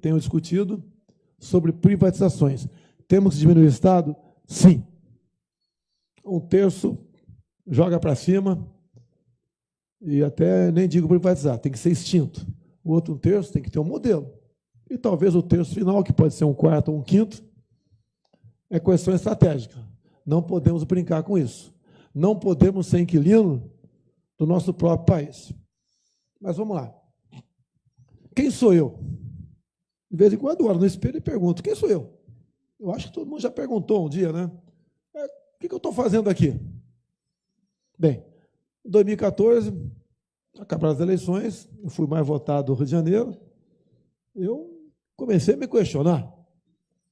tenho discutido sobre privatizações. Temos que diminuir o Estado? Sim. Um terço joga para cima e até nem digo privatizar, tem que ser extinto. O outro um terço tem que ter um modelo. E talvez o terço final, que pode ser um quarto ou um quinto, é questão estratégica. Não podemos brincar com isso. Não podemos ser inquilino do nosso próprio país. Mas vamos lá. Quem sou eu? De vez em quando eu olho no espelho e pergunto, quem sou eu? Eu acho que todo mundo já perguntou um dia, né? O que eu estou fazendo aqui? Bem, em 2014, acabaram as eleições, eu fui mais votado do Rio de Janeiro, eu comecei a me questionar.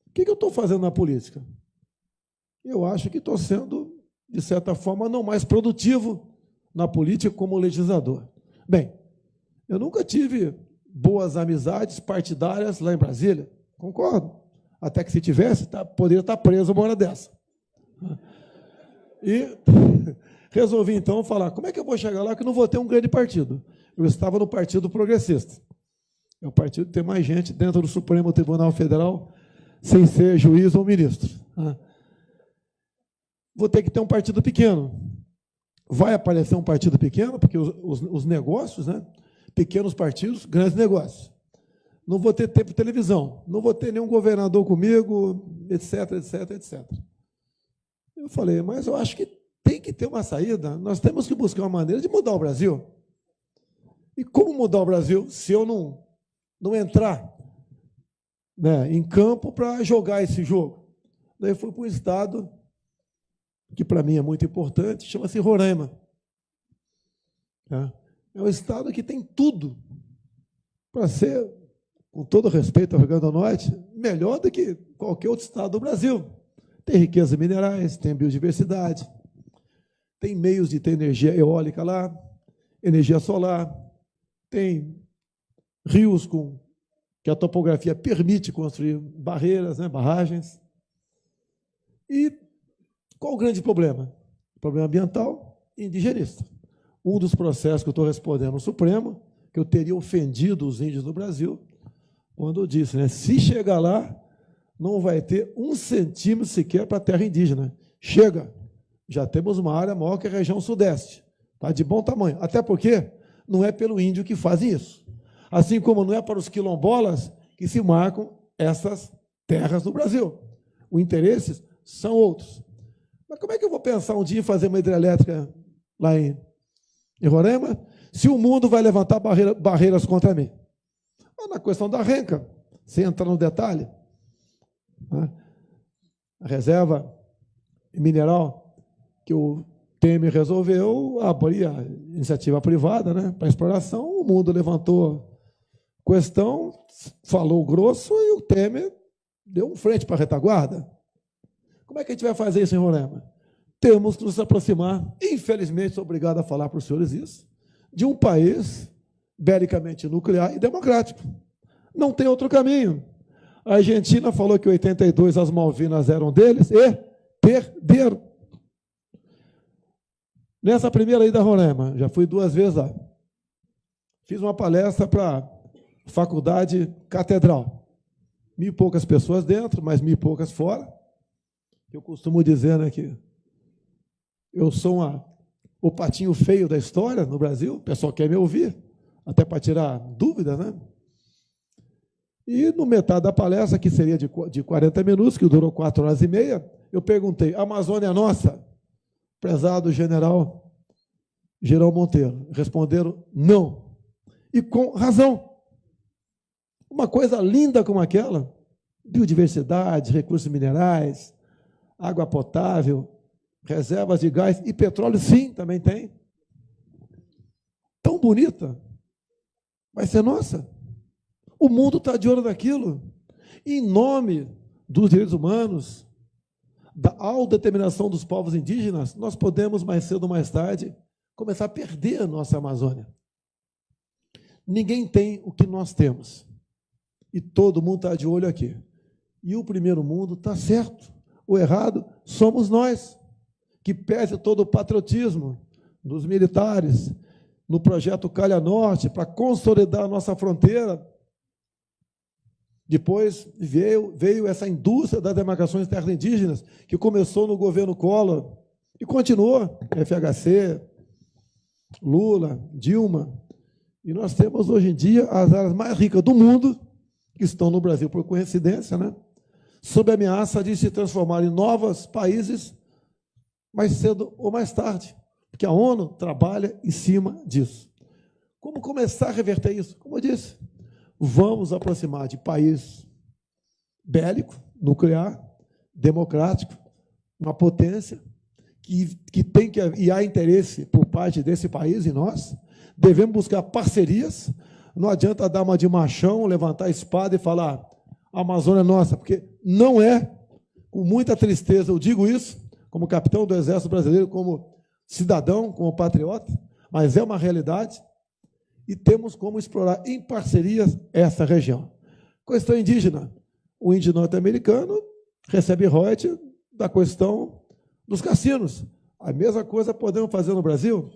O que eu estou fazendo na política? Eu acho que estou sendo, de certa forma, não mais produtivo na política como legislador. Bem, eu nunca tive boas amizades partidárias lá em Brasília, concordo. Até que se tivesse, poderia estar preso uma hora dessa. E resolvi, então, falar, como é que eu vou chegar lá que não vou ter um grande partido? Eu estava no Partido Progressista. É o partido que tem mais gente dentro do Supremo Tribunal Federal, sem ser juiz ou ministro. Vou ter que ter um partido pequeno. Vai aparecer um partido pequeno, porque os negócios, né? Pequenos partidos, grandes negócios. Não vou ter tempo de televisão, não vou ter nenhum governador comigo, etc, etc, etc. Eu falei, mas eu acho que tem que ter uma saída, nós temos que buscar uma maneira de mudar o Brasil. E como mudar o Brasil se eu não entrar, né, em campo para jogar esse jogo? Daí eu fui para um estado que para mim é muito importante, chama-se Roraima. É um estado que tem tudo para ser, com todo respeito ao Rio Grande do Norte, melhor do que qualquer outro estado do Brasil. Tem riqueza minerais, tem biodiversidade, tem meios de ter energia eólica lá, energia solar, tem rios que a topografia permite construir barreiras, né, barragens. E qual o grande problema? Problema ambiental e indigenista. Um dos processos que eu estou respondendo no Supremo, que eu teria ofendido os índios do Brasil, quando eu disse, né, se chegar lá, não vai ter 1 centímetro sequer para a terra indígena. Chega, já temos uma área maior que a região sudeste. Está de bom tamanho. Até porque não é pelo índio que fazem isso. Assim como não é para os quilombolas que se marcam essas terras no Brasil. Os interesses são outros. Mas como é que eu vou pensar um dia em fazer uma hidrelétrica lá em Roraima, se o mundo vai levantar barreiras contra mim? Na questão da renca, sem entrar no detalhe, né? A reserva mineral que o Temer resolveu abrir a iniciativa privada, né, para exploração, o mundo levantou questão, falou grosso e o Temer deu um frente para a retaguarda. Como é que a gente vai fazer isso em Roraima? Temos que nos aproximar, infelizmente sou obrigado a falar para os senhores isso, de um país belicamente nuclear e democrático. Não tem outro caminho. A Argentina falou que em 82 as Malvinas eram deles e perderam. Nessa primeira ida a Roraima, já fui 2 vezes lá, fiz uma palestra para a Faculdade Catedral. 1.000 e poucas pessoas dentro, mas 1.000 e poucas fora. Eu costumo dizer, né, que eu sou o patinho feio da história no Brasil, o pessoal quer me ouvir, até para tirar dúvida, né? E no metade da palestra, que seria de 40 minutos, que durou 4 horas e meia, eu perguntei, a Amazônia é nossa? Prezado general Girão Monteiro. Responderam, não. E com razão. Uma coisa linda como aquela, biodiversidade, recursos minerais, água potável, reservas de gás e petróleo, sim, também tem. Tão bonita, vai ser nossa. O mundo está de olho naquilo. Em nome dos direitos humanos, da autodeterminação dos povos indígenas, nós podemos, mais cedo ou mais tarde, começar a perder a nossa Amazônia. Ninguém tem o que nós temos. E todo mundo está de olho aqui. E o primeiro mundo está certo. O errado somos nós, que pese todo o patriotismo dos militares, no projeto Calha Norte, para consolidar a nossa fronteira, Depois veio essa indústria das demarcações de terras indígenas, que começou no governo Collor e continuou, FHC, Lula, Dilma. E nós temos, hoje em dia, as áreas mais ricas do mundo, que estão no Brasil, por coincidência, né? Sob a ameaça de se transformar em novos países mais cedo ou mais tarde, porque a ONU trabalha em cima disso. Como começar a reverter isso? Como eu disse, vamos aproximar de país bélico, nuclear, democrático, uma potência que tem que, e há interesse por parte desse país em nós. Devemos buscar parcerias. Não adianta dar uma de machão, levantar a espada e falar a Amazônia é nossa, porque não é. Com muita tristeza eu digo isso, como capitão do Exército Brasileiro, como cidadão, como patriota, mas é uma realidade e temos como explorar em parcerias essa região. Questão indígena. O índio norte-americano recebe royalties da questão dos cassinos. A mesma coisa podemos fazer no Brasil.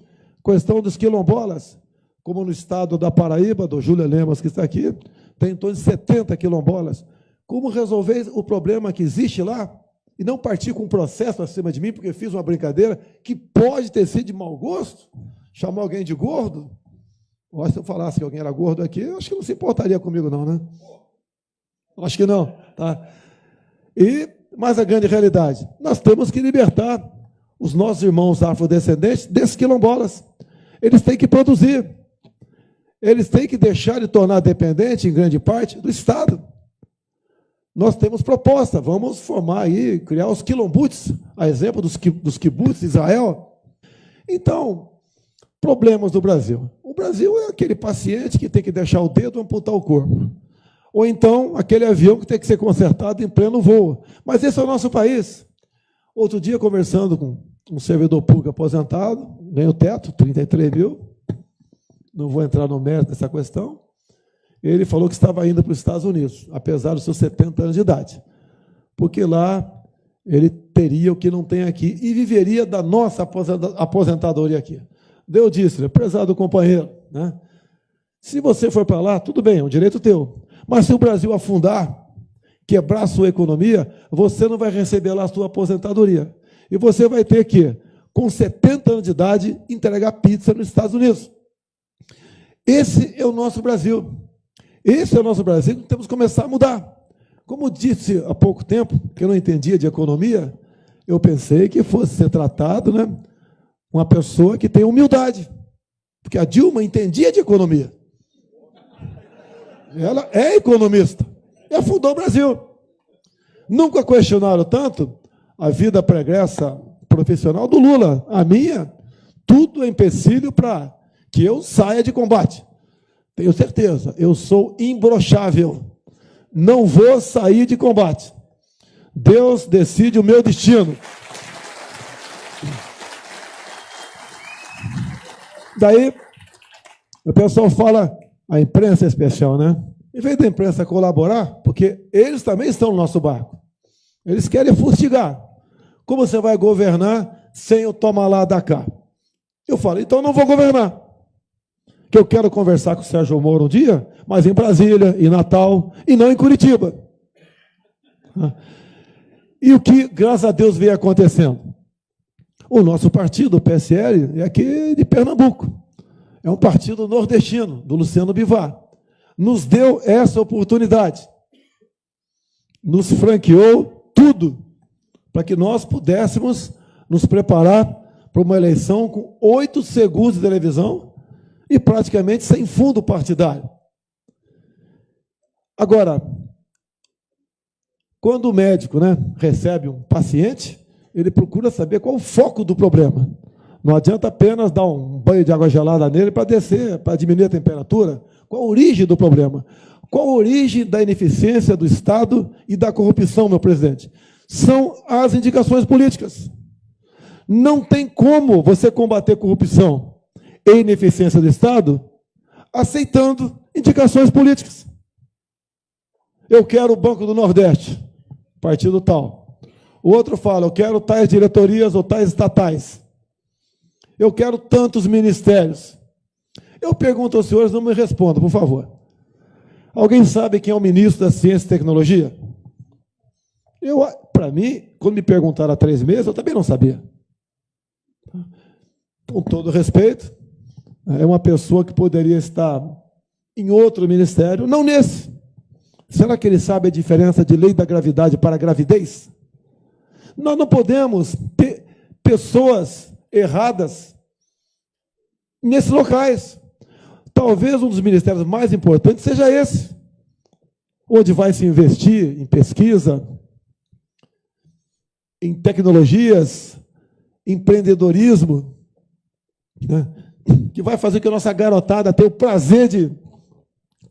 Questão dos quilombolas, como no estado da Paraíba, do Júlio Lemos, que está aqui, tem em torno de 70 quilombolas. Como resolver o problema que existe lá e não partir com um processo acima de mim, porque fiz uma brincadeira que pode ter sido de mau gosto, chamar alguém de gordo? Ou se eu falasse que alguém era gordo aqui, eu acho que não se importaria comigo não, né? Acho que não, tá? Mas a grande realidade, nós temos que libertar os nossos irmãos afrodescendentes desses quilombolas. Eles têm que produzir. Eles têm que deixar de tornar dependente, em grande parte, do Estado. Nós temos proposta, vamos formar aí, criar os quilombutes, a exemplo dos kibbutz de Israel. Então, problemas do Brasil. O Brasil é aquele paciente que tem que deixar o dedo e amputar o corpo. Ou então, aquele avião que tem que ser consertado em pleno voo. Mas esse é o nosso país. Outro dia, conversando com um servidor público aposentado, ganha o teto, 33 mil, não vou entrar no mérito dessa questão, ele falou que estava indo para os Estados Unidos, apesar dos seus 70 anos de idade, porque lá ele teria o que não tem aqui e viveria da nossa aposentadoria aqui. Eu disse, prezado companheiro, né? Se você for para lá, tudo bem, é um direito teu, mas se o Brasil afundar, quebrar a sua economia, você não vai receber lá a sua aposentadoria. E você vai ter que, com 70 anos de idade, entregar pizza nos Estados Unidos. Esse é o nosso Brasil. Esse é o nosso Brasil que temos que começar a mudar. Como disse há pouco tempo, que eu não entendia de economia, eu pensei que fosse ser tratado, né, uma pessoa que tem humildade. Porque a Dilma entendia de economia. Ela é economista. E afundou o Brasil. Nunca questionaram tanto a vida pregressa profissional do Lula. A minha, tudo é empecilho para que eu saia de combate. Tenho certeza, eu sou imbrochável. Não vou sair de combate. Deus decide o meu destino. Daí, o pessoal fala, a imprensa é especial, né? Em vez da imprensa colaborar, porque eles também estão no nosso barco. Eles querem fustigar. Como você vai governar sem o toma lá da cá? Eu falo, então não vou governar. Que eu quero conversar com o Sérgio Moro um dia, mas em Brasília, em Natal, e não em Curitiba. E o que, graças a Deus, vem acontecendo? O nosso partido, o PSL, é aqui de Pernambuco. É um partido nordestino, do Luciano Bivar. Nos deu essa oportunidade. Nos franqueou tudo para que nós pudéssemos nos preparar para uma eleição com 8 segundos de televisão e praticamente sem fundo partidário. Agora, quando o médico, né, recebe um paciente, ele procura saber qual o foco do problema. Não adianta apenas dar um banho de água gelada nele para descer, para diminuir a temperatura. Qual a origem do problema? Qual a origem da ineficiência do Estado e da corrupção, meu presidente? São as indicações políticas. Não tem como você combater corrupção e ineficiência do Estado aceitando indicações políticas. Eu quero o Banco do Nordeste, partido tal. O outro fala, eu quero tais diretorias ou tais estatais. Eu quero tantos ministérios. Eu pergunto aos senhores, não me respondam, por favor. Alguém sabe quem é o ministro da Ciência e Tecnologia? Para mim, quando me perguntaram há 3 meses, eu também não sabia. Com todo respeito, é uma pessoa que poderia estar em outro ministério, não nesse. Será que ele sabe a diferença de lei da gravidade para a gravidez? Nós não podemos ter pessoas erradas nesses locais. Talvez um dos ministérios mais importantes seja esse, onde vai se investir em pesquisa, em tecnologias, empreendedorismo, né, que vai fazer que a nossa garotada tenha o prazer de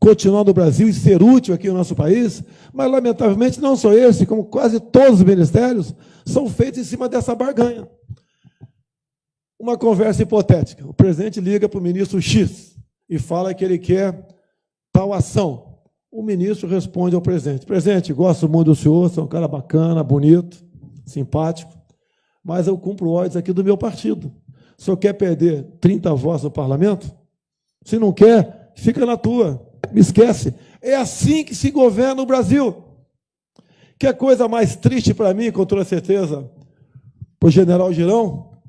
continuar no Brasil e ser útil aqui no nosso país, mas, lamentavelmente, não só esse, como quase todos os ministérios, são feitos em cima dessa barganha. Uma conversa hipotética. O presidente liga para o ministro X e fala que ele quer tal ação. O ministro responde ao presidente: presidente, gosto muito do senhor, sou um cara bacana, bonito, simpático, mas eu cumpro ordens aqui do meu partido. O senhor quer perder 30 votos no parlamento? Se não quer, fica na tua. Me esquece. É assim que se governa o Brasil. Que a coisa mais triste para mim, com toda certeza, para o general Girão,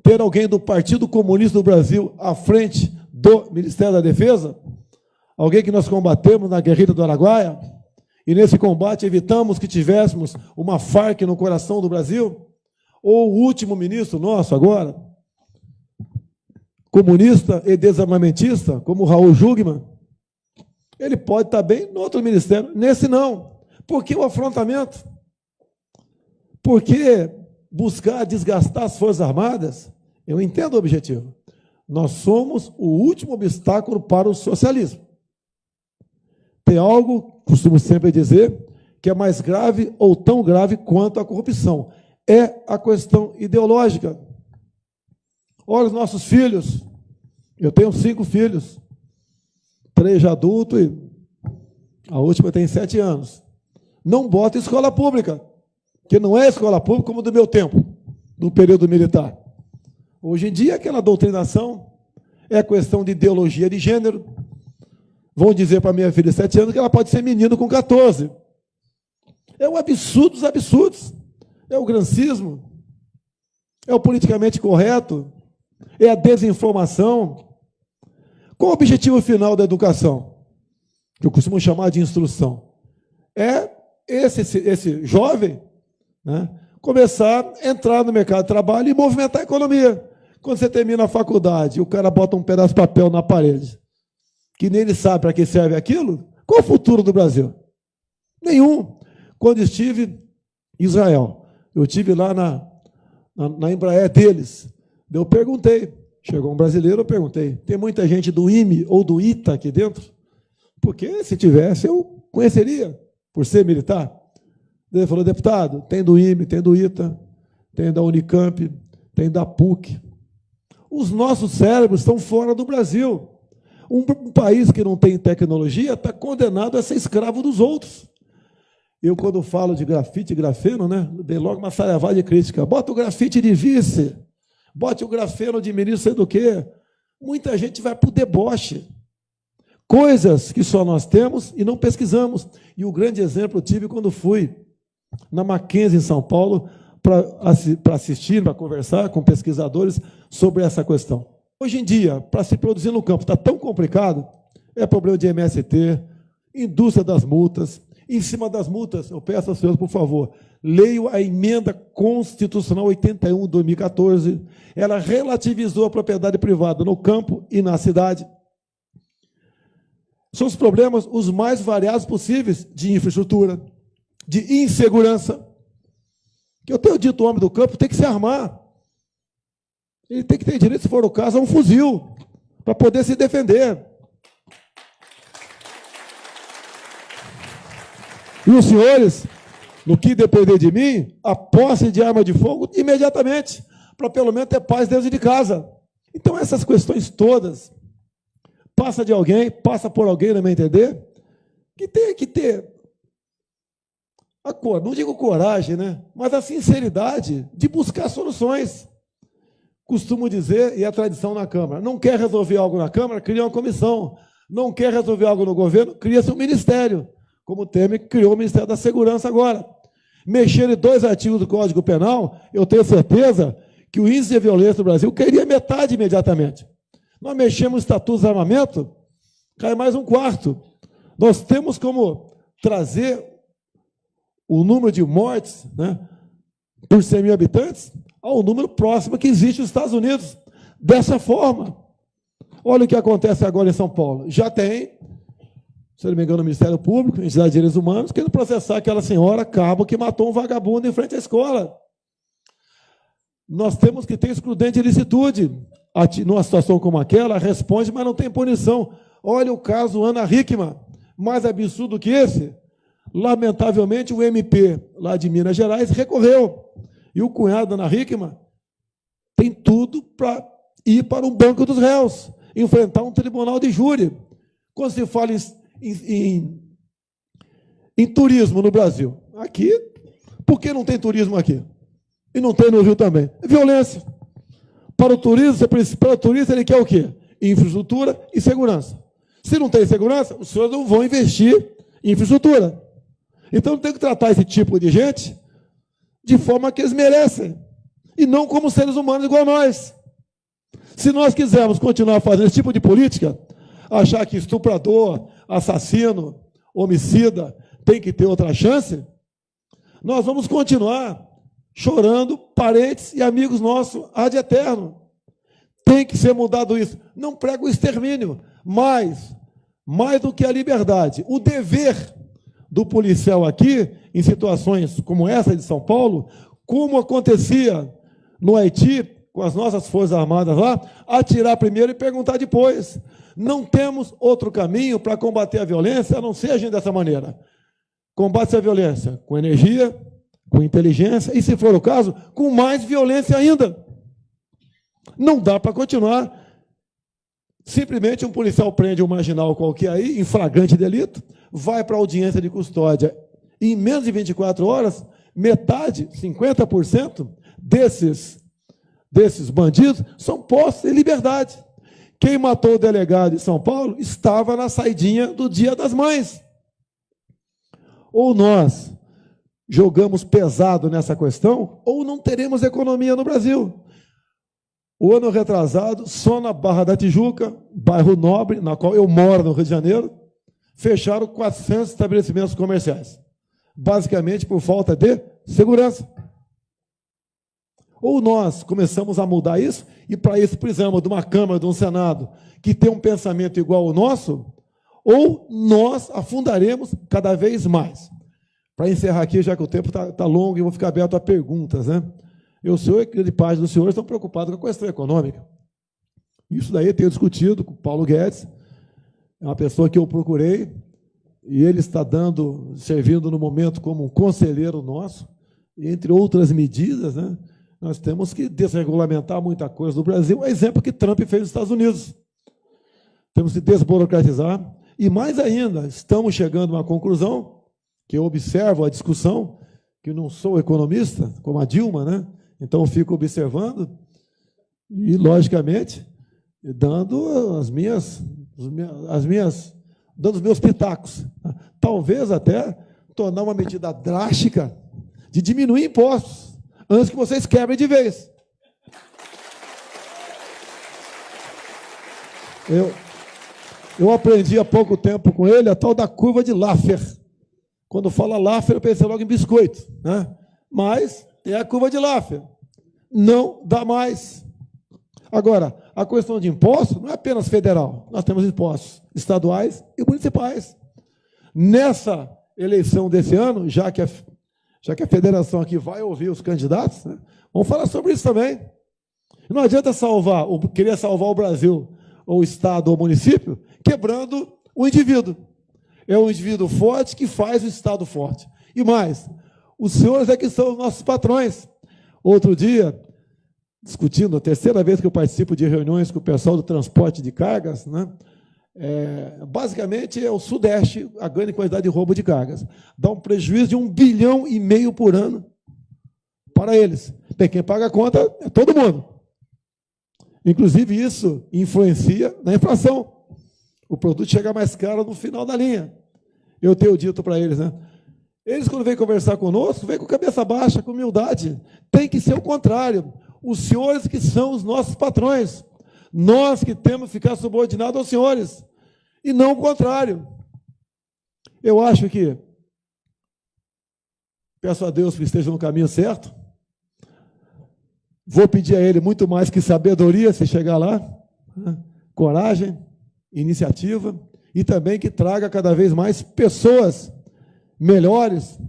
ter alguém do Partido Comunista do Brasil à frente do Ministério da Defesa, alguém que nós combatemos na guerrilha do Araguaia, e nesse combate evitamos que tivéssemos uma Farc no coração do Brasil, ou o último ministro nosso agora, comunista e desarmamentista, como Raul Jungmann, ele pode estar bem no outro ministério, nesse não. Por que o afrontamento? Por que buscar desgastar as Forças Armadas? Eu entendo o objetivo. Nós somos o último obstáculo para o socialismo. Tem algo, costumo sempre dizer, que é mais grave ou tão grave quanto a corrupção. É a questão ideológica. Olha os nossos filhos. Eu tenho 5 filhos. 3 já adultos e a última tem 7 anos. Não bota em escola pública, que não é escola pública como do meu tempo, do período militar. Hoje em dia, aquela doutrinação é questão de ideologia de gênero. Vão dizer para minha filha de 7 anos que ela pode ser menino com 14. É um absurdo dos absurdos. É o grancismo. É o politicamente correto. É a desinformação. Qual o objetivo final da educação? Que eu costumo chamar de instrução. É esse jovem, né, começar a entrar no mercado de trabalho e movimentar a economia. Quando você termina a faculdade, o cara bota um pedaço de papel na parede, que nem ele sabe para que serve aquilo, qual o futuro do Brasil? Nenhum. Quando estive em Israel, eu estive lá na Embraer deles, eu perguntei, chegou um brasileiro, eu perguntei, tem muita gente do IME ou do ITA aqui dentro? Porque se tivesse, eu conheceria, por ser militar. Ele falou: deputado, tem do IME, tem do ITA, tem da Unicamp, tem da PUC. Os nossos cérebros estão fora do Brasil. Um país que não tem tecnologia está condenado a ser escravo dos outros. Eu, quando falo de grafite e grafeno, né, dei logo uma saravada de crítica. Bota o grafite de vice, bote o grafeno de ministro sei do quê. Muita gente vai para o deboche. Coisas que só nós temos e não pesquisamos. E o grande exemplo eu tive quando fui na Mackenzie, em São Paulo, para assistir, para conversar com pesquisadores sobre essa questão. Hoje em dia, para se produzir no campo, está tão complicado, é problema de MST, indústria das multas. Em cima das multas, eu peço aos senhores, por favor, leiam a emenda constitucional 81 de 2014. Ela relativizou a propriedade privada no campo e na cidade. São os problemas os mais variados possíveis de infraestrutura, de insegurança. Que eu tenho dito, o homem do campo tem que se armar. Ele tem que ter direito, se for o caso, a um fuzil, para poder se defender. E os senhores, no que depender de mim, a posse de arma de fogo imediatamente, para pelo menos ter paz dentro de casa. Então, essas questões todas, passa de alguém, passa por alguém, não me entender, que tem que ter não digo coragem, né? Mas a sinceridade de buscar soluções. Costumo dizer, e a tradição na Câmara, não quer resolver algo na Câmara, cria uma comissão. Não quer resolver algo no governo, cria-se um ministério, como o Temer criou o Ministério da Segurança agora. Mexer em 2 artigos do Código Penal, eu tenho certeza que o índice de violência no Brasil cairia metade imediatamente. Nós mexemos no Estatuto do Armamento, cai mais 1/4. Nós temos como trazer o número de mortes, né, por 100 mil habitantes ao número próximo que existe nos Estados Unidos. Dessa forma. Olha o que acontece agora em São Paulo. Já tem, se não me engano, o Ministério Público, Entidade de Direitos Humanos, querendo processar aquela senhora cabo que matou um vagabundo em frente à escola. Nós temos que ter excludente de ilicitude. Numa situação como aquela, responde, mas não tem punição. Olha o caso Ana Hickman. Mais absurdo que esse, lamentavelmente, o MP lá de Minas Gerais recorreu. E o cunhado da Ana Hickman tem tudo para ir para um banco dos réus, enfrentar um tribunal de júri. Quando se fala em turismo no Brasil, aqui, por que não tem turismo aqui? E não tem no Rio também? É violência. Para o turista, ele quer o quê? Infraestrutura e segurança. Se não tem segurança, os senhores não vão investir em infraestrutura. Então, tem que tratar esse tipo de gente de forma que eles merecem, e não como seres humanos igual a nós. Se nós quisermos continuar fazendo esse tipo de política, achar que estuprador, assassino, homicida tem que ter outra chance, nós vamos continuar chorando parentes e amigos nossos ad eterno. Tem que ser mudado isso. Não prego o extermínio, mas, mais do que a liberdade, o dever do policial aqui, em situações como essa de São Paulo, como acontecia no Haiti, com as nossas Forças Armadas lá, atirar primeiro e perguntar depois. Não temos outro caminho para combater a violência, a não ser agindo dessa maneira. Combate a violência com energia, com inteligência, e, se for o caso, com mais violência ainda. Não dá para continuar. Simplesmente um policial prende um marginal qualquer aí, em flagrante delito, vai para a audiência de custódia. E em menos de 24 horas, metade, 50% desses bandidos são postos em liberdade. Quem matou o delegado de São Paulo estava na saidinha do Dia das Mães. Ou nós jogamos pesado nessa questão, ou não teremos economia no Brasil. O ano retrasado, só na Barra da Tijuca, bairro nobre, na qual eu moro no Rio de Janeiro, fecharam 400 estabelecimentos comerciais, basicamente por falta de segurança. Ou nós começamos a mudar isso, e para isso precisamos de uma Câmara, de um Senado, que tem um pensamento igual ao nosso, ou nós afundaremos cada vez mais. Para encerrar aqui, já que o tempo está longo, e eu vou ficar aberto a perguntas, né? O senhor e grande parte dos senhores estão preocupados com a questão econômica. Isso daí eu tenho discutido com o Paulo Guedes, é uma pessoa que eu procurei, e ele está servindo no momento como um conselheiro nosso, entre outras medidas, né? Nós temos que desregulamentar muita coisa no Brasil, é exemplo que Trump fez nos Estados Unidos. Temos que desburocratizar, e mais ainda, estamos chegando a uma conclusão, que eu observo a discussão, que não sou economista, como a Dilma, né? Então eu fico observando e, logicamente, dando dando os meus pitacos. Talvez até tornar uma medida drástica de diminuir impostos, antes que vocês quebrem de vez. Eu aprendi há pouco tempo com ele a tal da curva de Laffer. Quando fala Laffer, eu pensei logo em biscoito, né? Mas é a curva de Laffer. Não dá mais. Agora, a questão de impostos não é apenas federal. Nós temos impostos estaduais e municipais. Nessa eleição desse ano, já que a federação aqui vai ouvir os candidatos, né, vamos falar sobre isso também. Não adianta querer salvar o Brasil, ou o Estado, ou o município, quebrando o indivíduo. É o indivíduo forte que faz o Estado forte. E mais, os senhores é que são os nossos patrões. Outro dia, discutindo, a terceira vez que eu participo de reuniões com o pessoal do transporte de cargas, né, basicamente é o Sudeste a grande quantidade de roubo de cargas. Dá um prejuízo de 1,5 bilhão por ano para eles. Bem, quem paga a conta é todo mundo. Inclusive, isso influencia na inflação. O produto chega mais caro no final da linha. Eu tenho dito para eles, né? Eles, quando vêm conversar conosco, vêm com cabeça baixa, com humildade. Tem que ser o contrário. Os senhores que são os nossos patrões. Nós que temos que ficar subordinados aos senhores. E não o contrário. Eu acho que, peço a Deus que esteja no caminho certo. Vou pedir a Ele muito mais que sabedoria, se chegar lá. Coragem, iniciativa. E também que traga cada vez mais pessoas melhores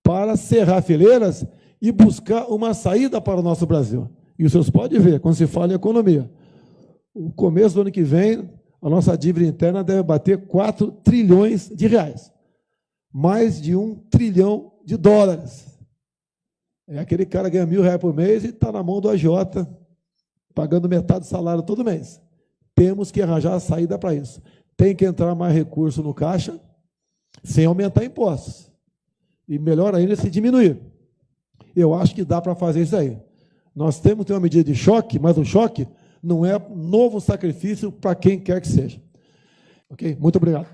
para cerrar fileiras e buscar uma saída para o nosso Brasil. E os senhores podem ver, quando se fala em economia, o começo do ano que vem, a nossa dívida interna deve bater 4 trilhões de reais. Mais de 1 trilhão de dólares. É aquele cara que ganha R$1.000 por mês e está na mão do agiota, pagando metade do salário todo mês. Temos que arranjar a saída para isso. Tem que entrar mais recurso no caixa, sem aumentar impostos. E melhor ainda, se diminuir. Eu acho que dá para fazer isso aí. Nós temos que ter uma medida de choque, mas o choque não é novo sacrifício para quem quer que seja. Ok? Muito obrigado.